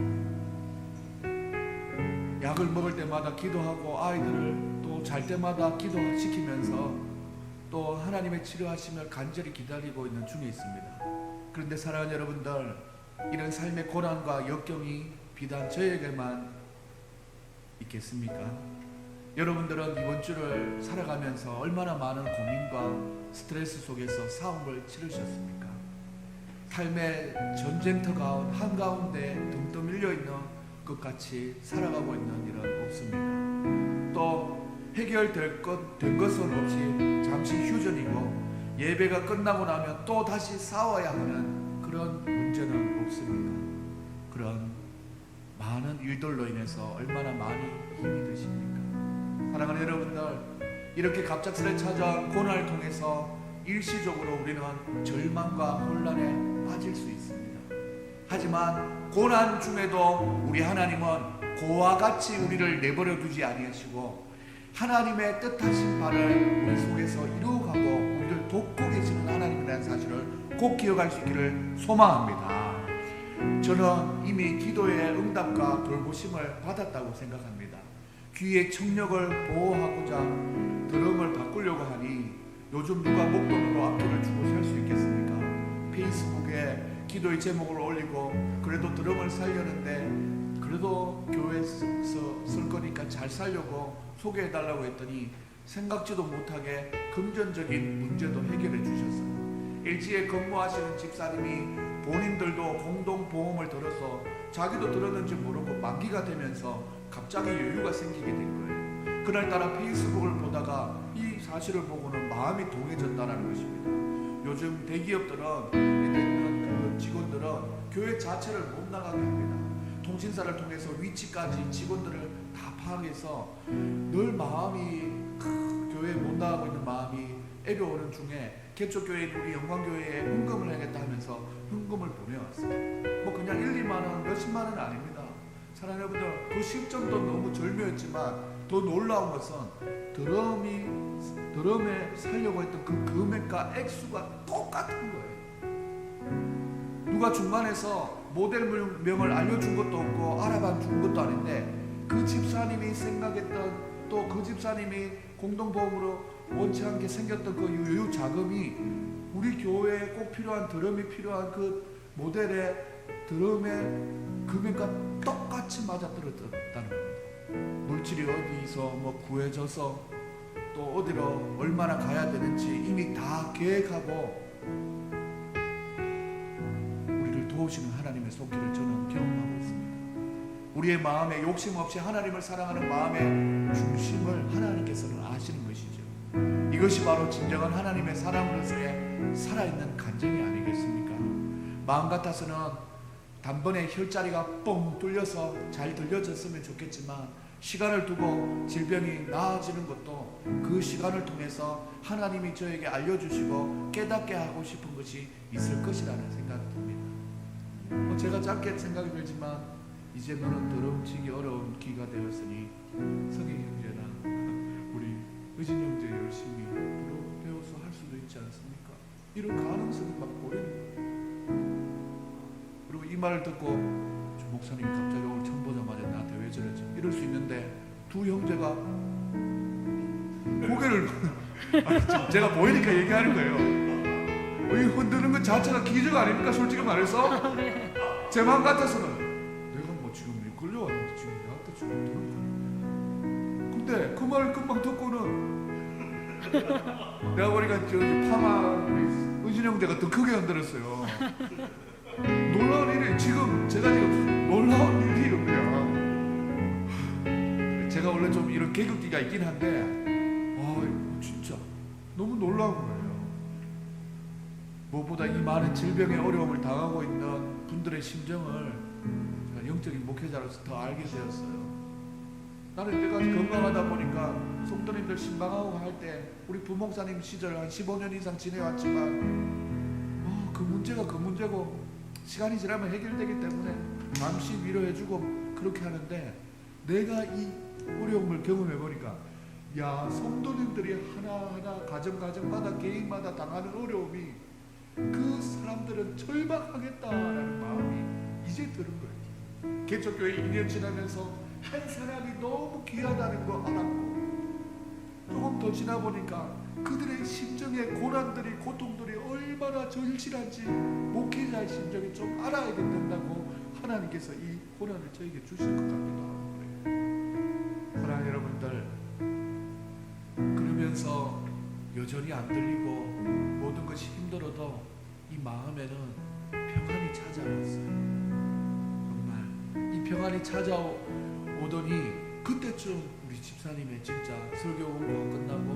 약을 먹을 때마다 기도하고 아이들을 또 잘 때마다 기도시키면서 또 하나님의 치료하심을 간절히 기다리고 있는 중에 있습니다. 그런데 사랑하는 여러분들, 이런 삶의 고난과 역경이 비단 저에게만 있겠습니까? 여러분들은 이번 주를 살아가면서 얼마나 많은 고민과 스트레스 속에서 싸움을 치르셨습니까? 삶의 전쟁터 한가운데 둥둥 밀려있는 것 같이 살아가고 있는 일은 없습니다. 또 해결될 된 것은 없이 잠시 휴전이고 예배가 끝나고 나면 또 다시 싸워야 하는 그런 문제는 없습니까? 그런 많은 일들로 인해서 얼마나 많이 힘이 드십니까? 사랑하는 여러분들, 이렇게 갑작스레 찾아온 고난을 통해서 일시적으로 우리는 절망과 혼란에 빠질 수 있습니다. 하지만 고난 중에도 우리 하나님은 고와 같이 우리를 내버려 두지 아니하시고 하나님의 뜻하신 바를 우리 속에서 이루어가고 우리를 돕고 계시는 하나님이라는 사실을 꼭 기억할 수 있기를 소망합니다. 저는 이미 기도의 응답과 돌보심을 받았다고 생각합니다. 귀의 청력을 보호하고자 드럼을 바꾸려고 하니 요즘 누가 목돈으로 악기를 주고 살 수 있겠습니까? 페이스북에 기도의 제목을 올리고 그래도 드럼을 살려는데 그래도 교회에서 쓸 거니까 잘 살려고 소개해달라고 했더니 생각지도 못하게 금전적인 문제도 해결해 주셨어요. 일지에 근무하시는 집사님이 본인들도 공동보험을 들어서 자기도 들었는지 모르고 만기가 되면서 갑자기 여유가 생기게 된 거예요. 그날따라 페이스북을 보다가 이 사실을 보고는 마음이 동해졌다는 것입니다. 요즘 대기업들은 있는 그 직원들은 교회 자체를 못 나가게 합니다. 통신사를 통해서 위치까지 직원들을 다 파악해서 늘 마음이 교회에 못 나가고 있는 마음이 애려오는 중에 개척교회인 우리 영광교회에 헌금을 하겠다 하면서 헌금을 보내왔어요. 뭐 그냥 1, 2만 원, 몇십만 원은 아닙니다. 사랑하는 여러분들, 그 시점도 너무 절묘했지만 더 놀라운 것은 드럼에 살려고 했던 그 금액과 액수가 똑같은 거예요. 누가 중간에서 모델명을 알려준 것도 없고 알아봐 준 것도 아닌데 그 집사님이 생각했던 또 그 집사님이 공동보험으로 원치 않게 생겼던 그 유효 자금이 우리 교회에 꼭 필요한 드럼이 필요한 그 모델의 드럼의 금액과 똑같이 맞아떨어졌다는 겁니다. 물질이 어디서 뭐 구해져서 또 어디로 얼마나 가야 되는지 이미 다 계획하고 우리를 도우시는 하나님의 손길을 저는 경험하고 있습니다. 우리의 마음에 욕심 없이 하나님을 사랑하는 마음의 중심을 하나님께서는 아시는 것이죠. 이것이 바로 진정한 하나님의 사랑으로서의 살아있는 간증이 아니겠습니까? 마음 같아서는 단번에 혈자리가 뻥 뚫려서 잘 들려졌으면 좋겠지만 시간을 두고 질병이 나아지는 것도 그 시간을 통해서 하나님이 저에게 알려주시고 깨닫게 하고 싶은 것이 있을 것이라는 생각이 듭니다. 제가 짧게 생각이 들지만 이제 너는 드럼치기 어려운 기가 되었으니 성희 형제나 우리 의진 형제 열심히 배워서 할 수도 있지 않습니까? 이런 가능성이 막 보이는 거예요. 그리고 이 말을 듣고 주 목사님이 갑자기 오늘 처음 보자마자 나한테 왜 저러지? 이럴 수 있는데 두 형제가 고개를 제가 보이니까 얘기하는 거예요. 이 흔드는 것 자체가 기적 아닙니까? 솔직히 말해서 제 마음 같아서는 내가 뭐 지금 끌려왔는데 지금 나한테 지금 들은 거야. 근데 그 말을 금방 듣고는 내가 보니까 저기 파마 의진 형제가 더 크게 흔들었어요. 놀라운 일이 제가 지금 놀라운 일이에요. 그냥 제가 원래 좀 이런 개그기가 있긴 한데 진짜 너무 놀라운 거예요. 무엇보다 이 많은 질병의 어려움을 당하고 있는 분들의 심정을 제가 영적인 목회자로서 더 알게 되었어요. 나는 이때까지 건강하다 보니까 성도님들 신방하고 할 때 우리 부목사님 시절 한 15년 이상 지내왔지만 그 문제가 그 문제고 시간이 지나면 해결되기 때문에 잠시 위로해주고 그렇게 하는데 내가 이 어려움을 경험해보니까 야, 성도님들이 하나하나 가정마다 개인마다 당하는 어려움이 그 사람들은 절박하겠다라는 마음이 이제 드는 거예요. 개척교회 2년 지나면서 한 사람이 너무 귀하다는 거 알았고 조금 더 지나보니까 그들의 심정의 고난들이 고통들이 얼마나 절실한지 목회자의 심정이 좀 알아야 된다고 하나님께서 이 고난을 저에게 주실 것 같기도 하고 그래요. 사랑하는 여러분들, 그러면서 여전히 안 들리고 모든 것이 힘들어도 이 마음에는 평안이 찾아왔어요. 정말 이 평안이 찾아오더니 그때쯤 우리 집사님의 진짜 설교 공부가 끝나고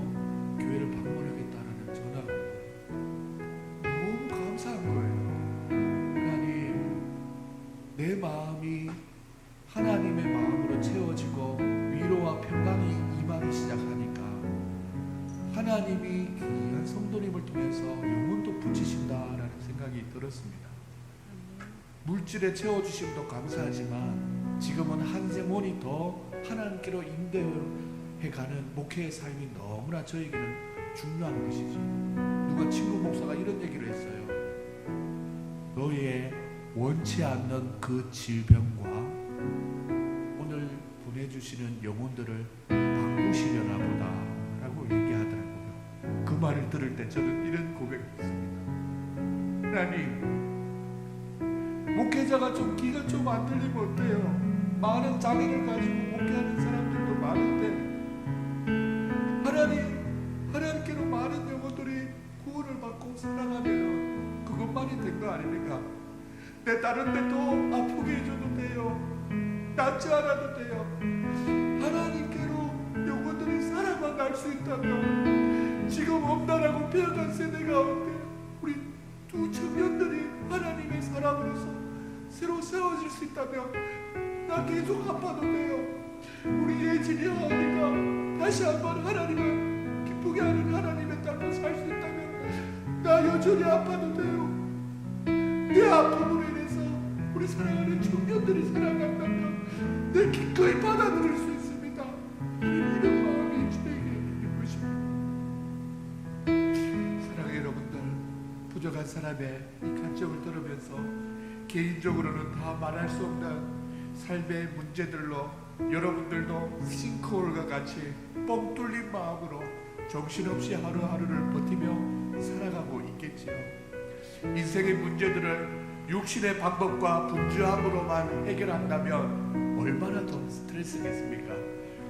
교회를 방문하겠다라는 전화가 너무 감사한 거예요. 하나님, 내 마음이 하나님의 마음으로 채워지고 위로와 평강이 임하기 시작하니까 하나님이 귀한 성도님을 통해서 영혼도 붙이신다라는 생각이 들었습니다. 물질에 채워주심도 감사하지만 지금은 한 세몬이 더 하나님께로 인도해가는 목회의 삶이 너무나 저에게는 중요한 것이지. 누가 친구 목사가 이런 얘기를 했어요. 너의 원치 않는 그 질병과 오늘 보내주시는 영혼들을 바꾸시려나 보다 라고 얘기하더라고요. 그 말을 들을 때 저는 이런 고백을 했습니다. 하나님, 목회자가 좀 귀가 좀 안 들리면 어때요? 많은 장애를 가지고 목회하는 사람들도 많은데 하나님께로 많은 영혼들이 구원을 받고 살아가면 그것만이 된 거 아닙니까? 내 다른 데도 아프게 해줘도 돼요. 낫지 않아도 돼요. 하나님께로 영혼들이 살아만 갈 수 있다면 지금 엄난하고 배어간 세대 가운데 우리 두 청년들이 하나님의 사람으로서 새로 세워질 수 있다면 나 계속 아파도 돼요. 우리 예진이 어머니가 다시 한번 하나님을 기쁘게 하는 하나님의 딸로 살 수 있다면 나 여전히 아파도 돼요. 내 아픔으로 인해서 우리 사랑하는 청년들이 살아간다면 내 기꺼이 받아들일 수 있습니다. 이런 마음이 주에게 있는 것입니다. 사랑하는 여러분들, 부족한 사람의 이 간증을 들으면서 개인적으로는 다 말할 수 없는 삶의 문제들로 여러분들도 싱크홀과 같이 뻥 뚫린 마음으로 정신없이 하루하루를 버티며 살아가고 있겠지요. 인생의 문제들을 육신의 방법과 분주함으로만 해결한다면 얼마나 더 스트레스겠습니까?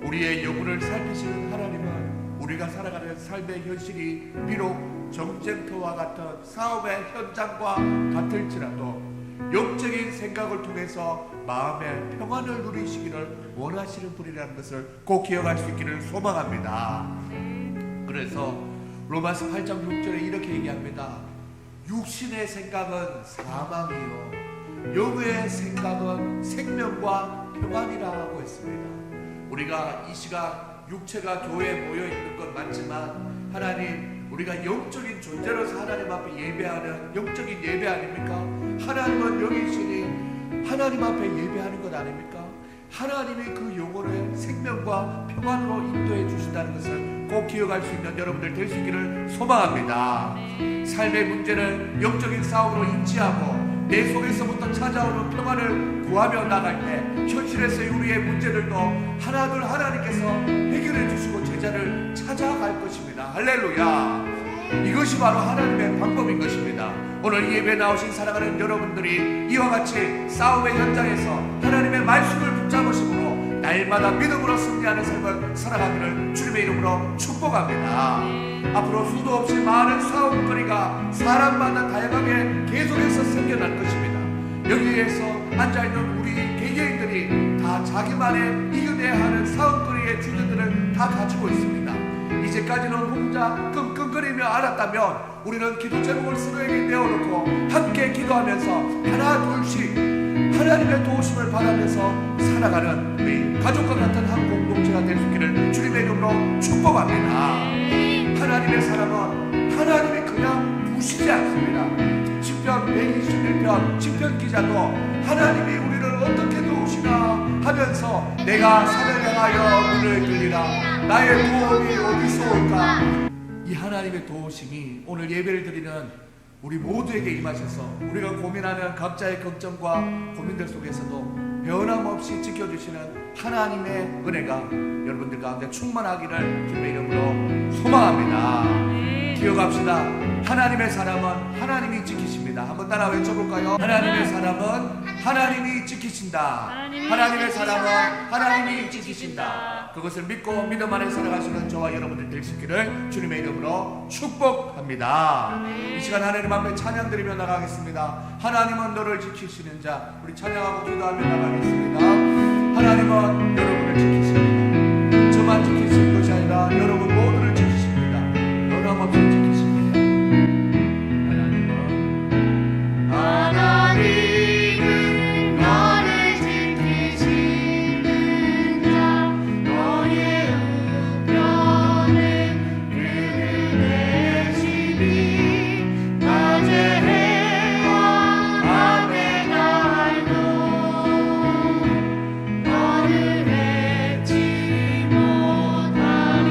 우리의 영혼을 살피시는 하나님은 우리가 살아가는 삶의 현실이 비록 정쟁터와 같은 사업의 현장과 같을지라도 영적인 생각을 통해서 마음의 평안을 누리시기를 원하시는 분이라는 것을 꼭 기억할 수 있기를 소망합니다. 그래서 로마서 8장 6절에 이렇게 얘기합니다. 육신의 생각은 사망이요 영의 생각은 생명과 평안이라고 했습니다. 우리가 이 시간 육체가 교회에 모여 있는 건 맞지만 하나님, 우리가 영적인 존재로서 하나님 앞에 예배하는 영적인 예배 아닙니까? 하나님은 영이시니 하나님 앞에 예배하는 것 아닙니까? 하나님이 그 영혼을 생명과 평안으로 인도해 주신다는 것을 꼭 기억할 수 있는 여러분들 될 수 있기를 소망합니다. 삶의 문제를 영적인 싸움으로 인지하고 내 속에서부터 찾아오는 평안을 구하며 나갈 때 현실에서의 우리의 문제들도 하나둘 하나님께서 해결해 주시고 제자를 찾아갈 것입니다. 할렐루야. 이것이 바로 하나님의 방법인 것입니다. 오늘 예배 나오신 사랑하는 여러분들이 이와 같이 싸움의 현장에서 하나님의 말씀을 붙잡으심으로 날마다 믿음으로 승리하는 삶을 살아가기를 주님의 이름으로 축복합니다. 앞으로 수도 없이 많은 싸움거리가 사람마다 다양하게 계속해서 생겨날 것입니다. 여기에서 앉아있는 우리 개개인들이 다 자기만의 이겨내야 하는 싸움거리의 주제들을 다 가지고 있습니다. 이제까지는 혼자 끙끙거리며 알았다면 우리는 기도 제목을 서로에게 내어놓고 함께 기도하면서 하나 둘씩 하나님의 도우심을 받으면서 살아가는 우리 가족과 같은 한 공동체가 될 수 있기를 주님의 이름으로 축복합니다. 하나님의 사람은 하나님이 그냥 두시지 않습니다. 시편 121편 시편 기자도 하나님이 우리를 어떻게 도우시나 하면서 내가 산을 향하여 눈을 들리라 나의 도움이 어디서 올까. 이 하나님의 도우심이 오늘 예배를 드리는 우리 모두에게 임하셔서 우리가 고민하는 각자의 걱정과 고민들 속에서도 변함없이 지켜주시는 하나님의 은혜가 여러분들 가운데 충만하기를 주님의 이름으로 소망합니다. 기억합시다. 하나님의 사람은 하나님이 지키십니다. 한번 따라 외쳐볼까요? 하나님의 사람은 하나님이 지키신다. 하나님의 사람은 하나님이 지키신다. 그것을 믿고 믿음 안에 살아가시는 저와 여러분들 될 수 있기를 주님의 이름으로 축복합니다. 이 시간 하나님 앞에 찬양 드리며 나가겠습니다. 하나님은 너를 지키시는 자. 우리 찬양하고 기도하며 나가겠습니다. 하나님은 여러분을 지키십니다. 저만 지키시는 것이 아니라 여러분 모두를 지키십니다. 변함없이 지키십니다. 하나님은 너를 지키시는 자. 너의 우편에 그를 대시니 낮에 해와 밤에 달도 너를 잊지 못하리.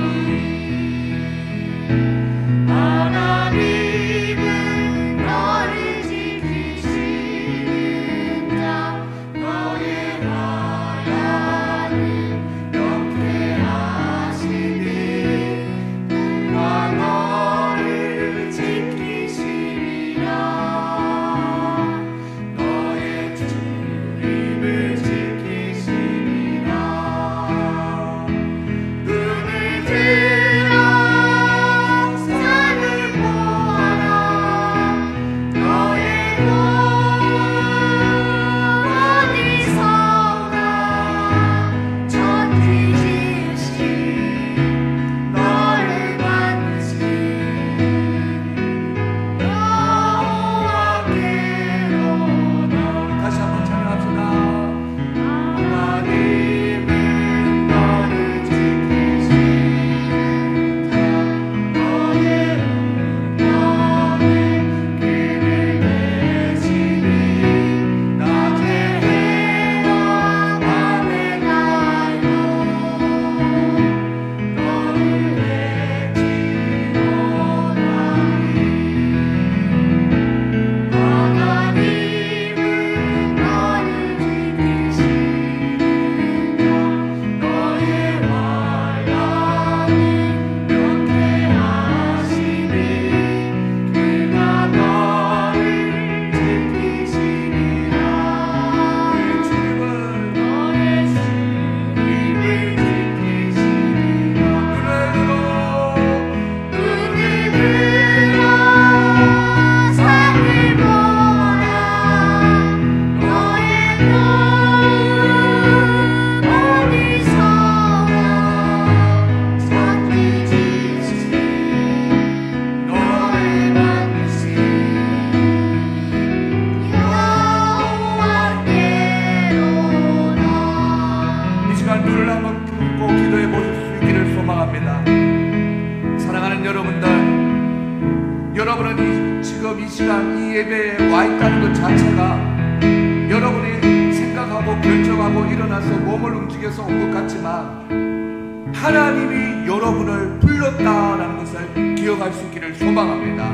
여러분은 지금 이 시간 이 예배에 와 있다는 것 자체가 여러분이 생각하고 결정하고 일어나서 몸을 움직여서 온 것 같지만 하나님이 여러분을 불렀다라는 것을 기억할 수 있기를 소망합니다.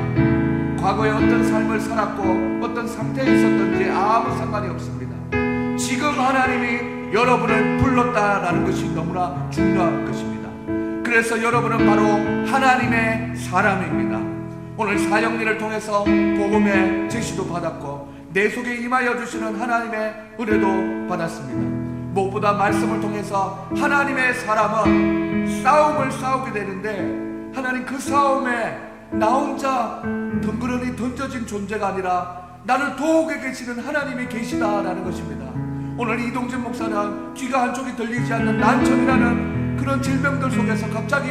과거에 어떤 삶을 살았고 어떤 상태에 있었던지 아무 상관이 없습니다. 지금 하나님이 여러분을 불렀다라는 것이 너무나 중요한 것입니다. 그래서 여러분은 바로 하나님의 사람입니다. 오늘 사형리를 통해서 복음의 제시도 받았고 내 속에 임하여 주시는 하나님의 은혜도 받았습니다. 무엇보다 말씀을 통해서 하나님의 사람은 싸움을 싸우게 되는데 하나님 그 싸움에 나 혼자 덩그러니 던져진 존재가 아니라 나를 도우게 계시는 하나님이 계시다라는 것입니다. 오늘 이동진 목사는 귀가 한쪽이 들리지 않는 난청이라는 그런 질병들 속에서 갑자기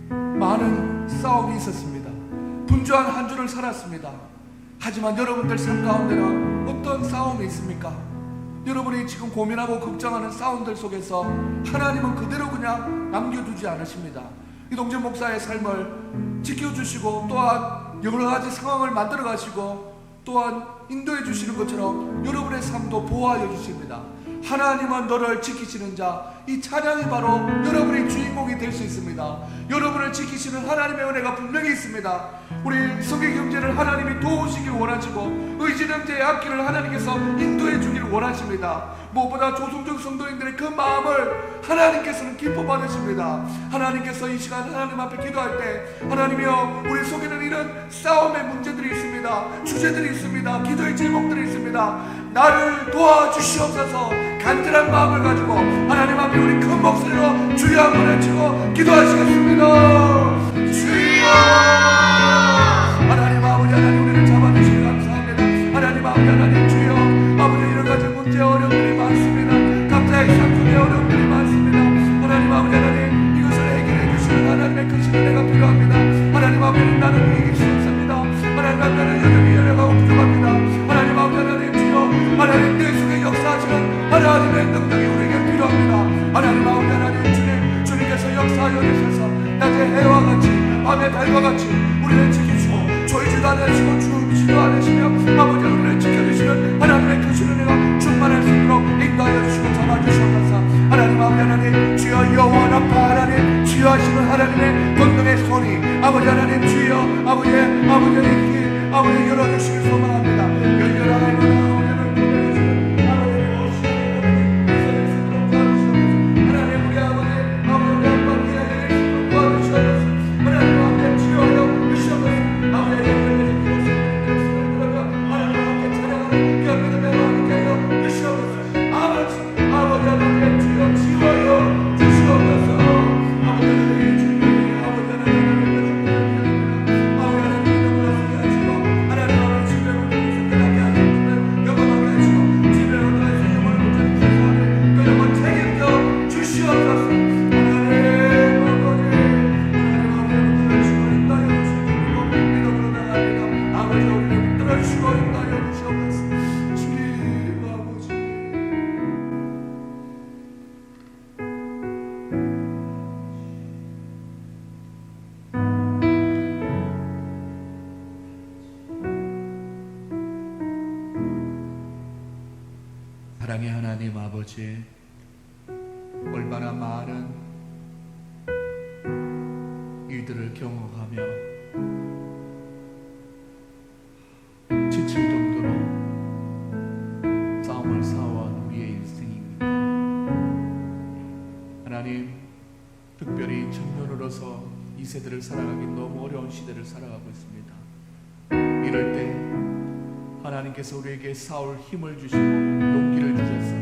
많은 싸움이 있었습니다. 분주한 한 주를 살았습니다. 하지만 여러분들 삶 가운데는 어떤 싸움이 있습니까? 여러분이 지금 고민하고 걱정하는 싸움들 속에서 하나님은 그대로 그냥 남겨두지 않으십니다. 이동진 목사의 삶을 지켜주시고 또한 여러 가지 상황을 만들어 가시고 또한 인도해 주시는 것처럼 여러분의 삶도 보호하여 주십니다. 하나님은 너를 지키시는 자, 이 찬양이 바로 여러분의 주인공이 될 수 있습니다. 여러분을 지키시는 하나님의 은혜가 분명히 있습니다. 우리 성경 형제를 하나님이 도우시길 원하시고 의진 형제의 앞길을 하나님께서 인도해 주기를 원하십니다. 무엇보다 조성중 성도님들의 그 마음을 하나님께서는 기뻐 받으십니다. 하나님께서 이 시간 하나님 앞에 기도할 때 하나님이여 우리 속에는 이런 싸움의 문제들이 있습니다. 주제들이 있습니다. 기도의 제목들이 있습니다. 나를 도와주시옵소서. 간절한 마음을 가지고 하나님 앞에 우리 큰 목소리로 주여 한번 외치고 기도하시겠습니다. 주여! 하나님 아버지 하나님 우리를 잡아주시니 감사합니다. 하나님 아버지 하나님 주여 아버지 여러 가지 문제 어려움들이 많습니다. 각자의 삶 속에 어려움들이 많습니다. 하나님 아버지 하나님 이것을 해결해 주시는 하나님의 크신 은혜가 필요합니다. 하나님 아버지 나는 이길 수 없습니다. 하나님 아버지 나는 여전히 연약하고 부족합니다. 하나님 아버지 하나님 주여 하나님 내 속에 역사하시는 하나님의 능력이 우리에게 필요합니다. 하나님 아버지 하나님 주님께서 역사하여 주셔서 낮에 해와 같이 밤에 달과 같이 우리를 지키시고 조이지도 않으시고 주무시도 않으시며 아버지 우리를 지켜주시는 하나님의 크신 은혜가 충만할 수 있도록 인도하여 주시고 잡아주시옵소서. 하나님 아버지 하나님 주여 영원 아파 하나님 주여 하시는 하나님의 권능의 손이 아버지 하나님 주여 아버지의 길 아버지 열어주시길 소망합니다. 열려라 하나님 사랑의 하나님 아버지 얼마나 많은 일들을 경험하며 지칠 정도로 싸움을 싸워온 우리의 인생입니다. 하나님 특별히 청년으로서 이 세대를 살아가기 너무 어려운 시대를 살아가고 있습니다. 이럴 때 하나님께서 우리에게 싸울 힘을 주시고 용기를 주셔서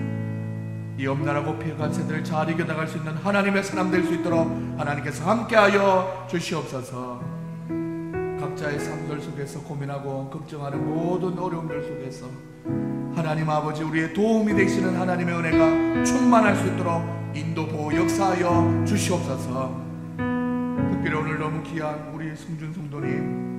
이 엄나라고 폐역한 세대를 잘 이겨나갈 수 있는 하나님의 사람 될 수 있도록 하나님께서 함께하여 주시옵소서. 각자의 삶들 속에서 고민하고 걱정하는 모든 어려움들 속에서 하나님 아버지 우리의 도움이 되시는 하나님의 은혜가 충만할 수 있도록 인도 보호 역사하여 주시옵소서. 특별히 오늘 너무 귀한 우리 승준 성도님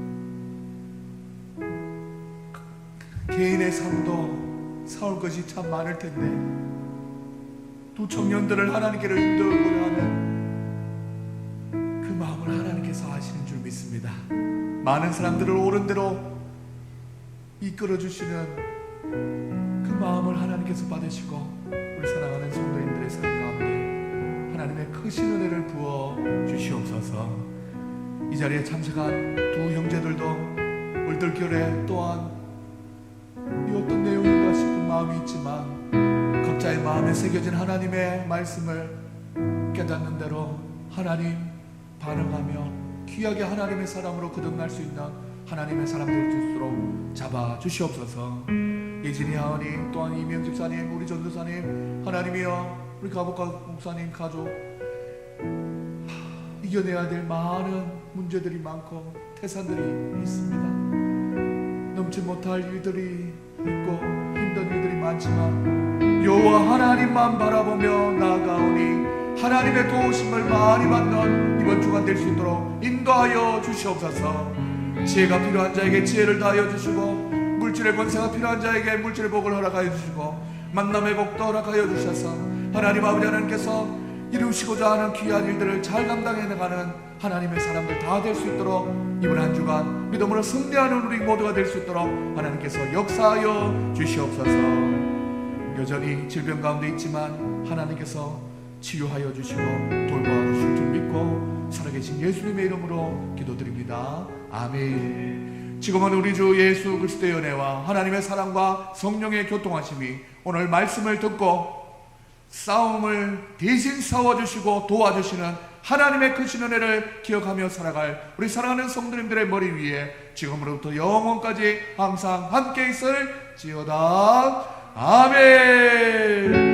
개인의 삶도 싸울 것이 참 많을 텐데 두 청년들을 하나님께로 인도하고자 하는 그 마음을 하나님께서 아시는 줄 믿습니다. 많은 사람들을 옳은 대로 이끌어 주시는 그 마음을 하나님께서 받으시고 우리 사랑하는 성도님들의 삶 가운데 하나님의 크신 은혜를 부어 주시옵소서. 이 자리에 참석한 두 형제들도 얼떨결에 또한 이 어떤 내용인가 싶은 마음이 있지만 각자의 마음에 새겨진 하나님의 말씀을 깨닫는 대로 하나님 반응하며 귀하게 하나님의 사람으로 거듭날 수 있는 하나님의 사람들 될수록 잡아 주시옵소서. 예진이 하원님 또한 이명 집사님 우리 전도사님 하나님이여 우리 가복과 목사님 가족 이겨내야 될 많은 문제들이 많고 태산들이 있습니다. 넘지 못할 일들이 있고 힘든 일들이 많지만 여호와 하나님만 바라보며 나아가오니 하나님의 도우심을 많이 받는 이번 주간 될 수 있도록 인도하여 주시옵소서. 지혜가 필요한 자에게 지혜를 다하여 주시고 물질의 권세가 필요한 자에게 물질의 복을 허락하여 주시고 만남의 복도 허락하여 주셔서 하나님 아버지 하나님께서 이루시고자 하는 귀한 일들을 잘 감당해 나가는 하나님의 사람들 다 될 수 있도록 이번 한 주간 믿음으로 승리하는 우리 모두가 될 수 있도록 하나님께서 역사하여 주시옵소서. 여전히 질병 가운데 있지만 하나님께서 치유하여 주시고 돌보아 주실 줄 믿고 살아계신 예수님의 이름으로 기도드립니다. 아멘. 지금은 우리 주 예수 그리스도의 은혜와 하나님의 사랑과 성령의 교통하심이 오늘 말씀을 듣고 싸움을 대신 싸워주시고 도와주시는 하나님의 크신 은혜를 기억하며 살아갈 우리 사랑하는 성도님들의 머리 위에 지금으로부터 영원까지 항상 함께 있을지어다. 아멘.